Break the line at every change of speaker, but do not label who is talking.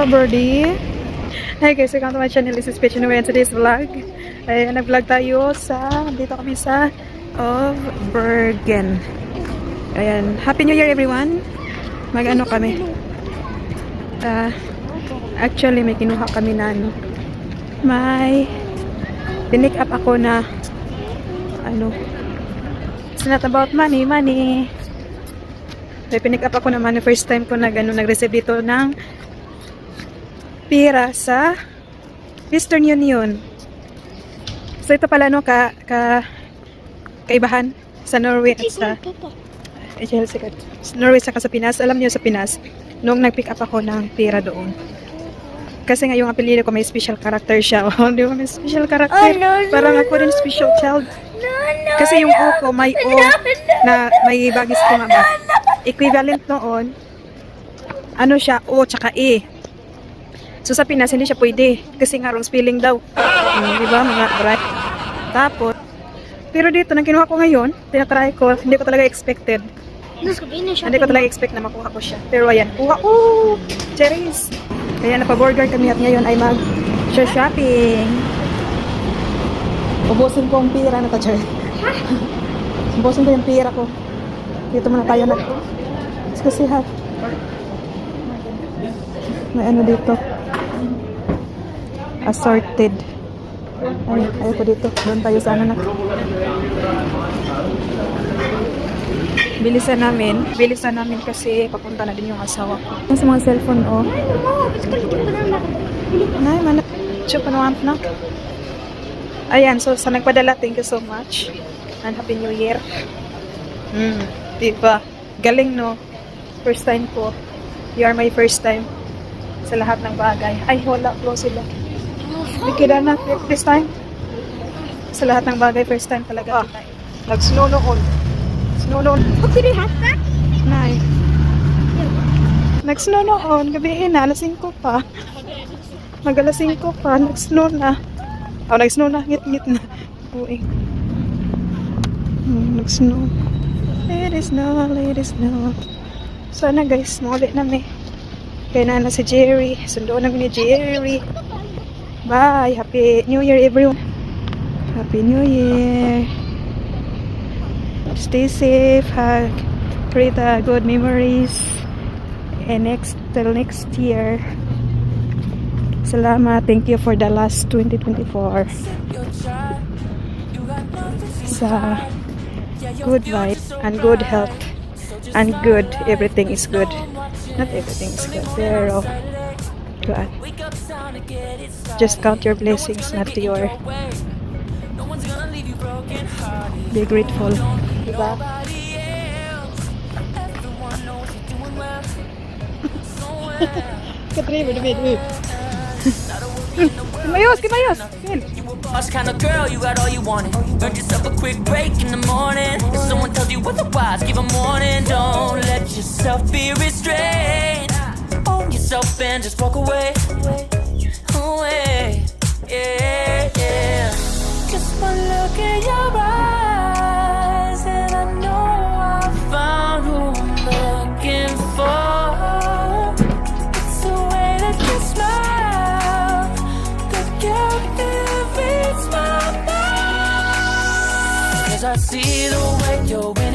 Hello, birdie. Hi guys, welcome to my channel. This is Peach and today's vlog. Ayan, nag-vlog tayo dito kami sa of Bergen. Ayan, Happy New Year everyone. Mag-ano kami. Actually, may kinuha kami na may pinick up ako na it's not about money. May pinick up ako naman. First time ko nag-receive dito ng pera sa Western Union. So ito pala kaibahan sa Norway at sa Norway saka sa Pinas. Alam niyo sa Pinas, nung nag-pick up ako ng pera doon. Kasi nga yung apelyido ko may special character siya. Di ba may special character?
Oh, no.
Parang ako din special child. Kasi yung O ko, may O na may bagis ko nga ba. Equivalent noon, ano siya, O tsaka E. So sa Pinas, hindi siya pwede. Kasi nga wrong spelling daw. Di ba mga right? Tapos, pero dito, nang kinuha ko ngayon, tinatry ko, hindi ko talaga expected. Hindi ko talaga expect na makuha ko siya. Pero ayan, kuha ko! Cherries! Kaya napaburger kami at ngayon ay mag-shopping. Ubusin ko ang pira na ta-cherry. Ubusin ko yung pira ko. Dito muna tayo na. Kasi may ano dito. Assorted. Ayaw ko dito. Doon tayo sa ano na. Bilisan namin kasi papunta na din yung asawa ko. Yung sa mga cellphone, oh. Nay, manap. Chupa na na. Ayan, so sa nagpadala, thank you so much. And Happy New Year. Diba? Galing, no? First time ko. You are my first time sa lahat ng bagay. Ay, wala. Close sila. Bigyan na this time. Sa lahat ng bagay, first time talaga. Nag-snow noon.
Okay, do you have that?
Nay. Nag-snow noon. Gabihin na. Alas 5 pa. Mag-alas 5 pa. Nag-snow na. Nag-snow na. Ngit-ngit na. Uy. Nag-snow. Let it snow. Sana guys, maulit namin. Kaya na si Jerry. Sundoon namin ni Jerry. Bye. Happy New Year everyone. Happy New Year. Stay safe. Create good memories. And till next year. Salamat. Thank you for the last 2024. Sa good vibes and good health and good. Everything is good. Not everything is good. Pero good. Just count your blessings, not your. Be grateful. Diba? Kimayos.
Boss kind of girl, you got all you wanted. Earned yourself a quick break in the morning. If someone tells you otherwise, give a warning. Don't let yourself be restrained. Own yourself and just walk away. Yeah. Just one look in your eyes, and I know I found who I'm looking for. It's the way that you smile that captivates my mind. 'Cause I see the way you're